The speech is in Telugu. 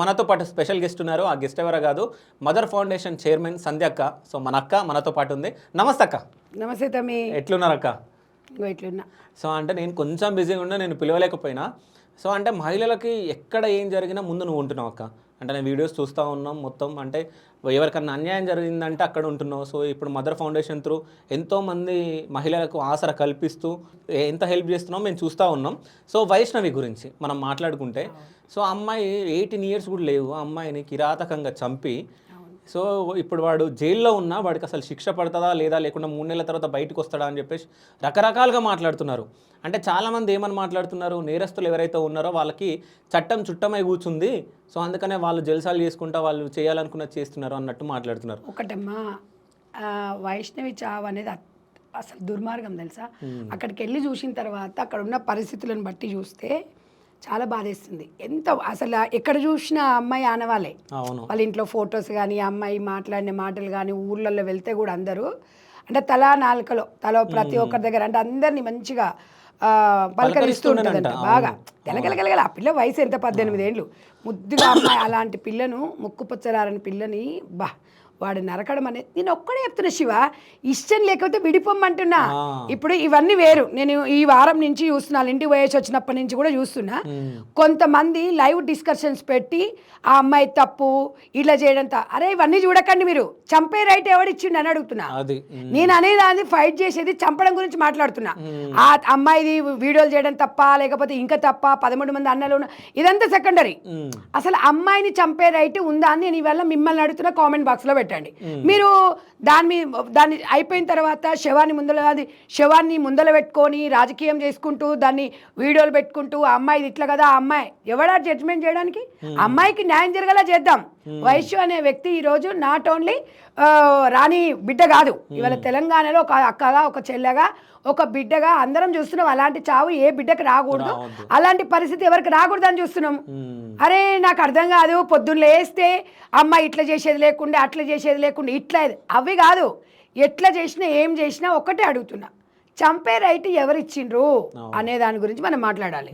మనతో పాటు స్పెషల్ గెస్ట్ ఉన్నారు. ఆ గెస్ట్ ఎవరో కాదు, మదర్ ఫౌండేషన్ చైర్మన్ సంధ్య అక్క. సో మన అక్క మనతో పాటు ఉంది. నమస్తే అక్క. నమస్తే తమ్మి. ఎట్లున్నారు అక్క? ఎట్లున్నా. సో అంటే నేను కొంచెం బిజీగా ఉన్నా, నేను పిలవలేకపోయినా. సో అంటే మహిళలకి ఎక్కడ ఏం జరిగినా ముందు నువ్వు ఉంటున్నావు అక్క. అంటే నేను వీడియోస్ చూస్తూ ఉన్నాం మొత్తం. అంటే ఎవరికన్నా అన్యాయం జరిగిందంటే అక్కడ ఉంటున్నావు. సో ఇప్పుడు మదర్ ఫౌండేషన్ త్రూ ఎంతోమంది మహిళలకు ఆసరా కల్పిస్తూ ఎంత హెల్ప్ చేస్తున్నావు మేము చూస్తూ ఉన్నాం. సో వైష్ణవి గురించి మనం మాట్లాడుకుంటే, సో అమ్మాయి 18 years కూడా లేవు, ఆ అమ్మాయిని కిరాతకంగా చంపి, సో ఇప్పుడు వాడు జైల్లో ఉన్నా వాడికి అసలు శిక్ష పడుతుందా లేదా, లేకుండా 3 నెలల తర్వాత బయటకు వస్తాడా అని చెప్పేసి రకరకాలుగా మాట్లాడుతున్నారు. అంటే చాలామంది ఏమని మాట్లాడుతున్నారు, నేరస్తులు ఎవరైతే ఉన్నారో వాళ్ళకి చట్టం చుట్టమై కూర్చుంది, సో అందుకనే వాళ్ళు జల్సాలు చేసుకుంటా వాళ్ళు చేయాలనుకున్నది చేస్తున్నారు అన్నట్టు మాట్లాడుతున్నారు. ఒకటమ్మా, వైష్ణవి చావు అనేది అసలు దుర్మార్గం తెలుసా. అక్కడికి వెళ్ళి చూసిన తర్వాత అక్కడ ఉన్న పరిస్థితులను బట్టి చూస్తే చాలా బాధేస్తుంది. ఎంత అసలు ఎక్కడ చూసినా అమ్మాయి ఆనవాలే. వాళ్ళ ఇంట్లో ఫొటోస్ కానీ, అమ్మాయి మాట్లాడిన మాటలు కానీ, ఊర్లలో వెళ్తే కూడా అందరూ అంటే తలా నాలుకలో తల ప్రతి ఒక్కరి దగ్గర అంటే అందరినీ మంచిగా పలకరిస్తూ ఉంటుందంట బాగా. గెలగలగలగల ఆ పిల్ల వయసు ఎంత 18 ఏళ్ళు, ముద్దుగా అమ్మాయి. అలాంటి పిల్లను, ముక్కుపుచ్చరారని పిల్లని వాడు నరకడం అనేది నేను ఒక్కడే చెప్తున్నా శివ. ఇష్టం లేకపోతే విడిపోమ్మంటున్నా. ఇప్పుడు ఇవన్నీ వేరు. నేను ఈ వారం నుంచి చూస్తున్నా, ఇంటికి పోయేసి వచ్చినప్పటి నుంచి కూడా చూస్తున్నా. కొంతమంది లైవ్ డిస్కషన్స్ పెట్టి ఆ అమ్మాయి తప్పు ఇట్లా చేయడంతో, అరే ఇవన్నీ చూడకండి మీరు, చంపే రైట్ ఎవడిచ్చిండు అని అడుగుతున్నా. నేను అనేది అది ఫైట్ చేసేది చంపడం గురించి మాట్లాడుతున్నా. ఆ అమ్మాయిది వీడియోలు చేయడం తప్ప, లేకపోతే ఇంకా తప్ప, 13 మంది అన్నలు ఇదంతా సెకండరీ. అసలు అమ్మాయిని చంపే రైట్ ఉందా అని నేను ఇవాళ మిమ్మల్ని అడుగుతున్నా. కామెంట్ బాక్స్ లో పెట్టండి. మీరు దాన్ని అయిపోయిన తర్వాత శవాన్ని ముందల పెట్టుకొని రాజకీయం చేసుకుంటూ దాన్ని వీడియోలు పెట్టుకుంటూ ఆ అమ్మాయి ఇట్లా కదా, ఆ అమ్మాయి ఎవడా జడ్జ్మెంట్ చేయడానికి? అమ్మాయికి న్యాయం జరగలా చేద్దాం. వైశ్య అనే వ్యక్తి ఈరోజు నాట్ ఓన్లీ రాణి బిడ్డ కాదు, ఇవాళ తెలంగాణలో ఒక అక్కగా, ఒక చెల్లెగా, ఒక బిడ్డగా అందరం చూస్తున్నాం. అలాంటి చావు ఏ బిడ్డకు రాకూడదు, అలాంటి పరిస్థితి ఎవరికి రాకూడదు అని చూస్తున్నాం. అరే నాకు అర్థం కాదు, పొద్దున్న లేస్తే అమ్మాయి ఇట్లా చేసేది లేకుండా, అట్లా చేసేది లేకుండా, ఇట్లా అవి కాదు. ఎట్లా చేసినా ఏం చేసినా ఒక్కటే అడుగుతున్నా, చంపే రైట్ ఎవరిచ్చిండ్రు అనే దాని గురించి మనం మాట్లాడాలి.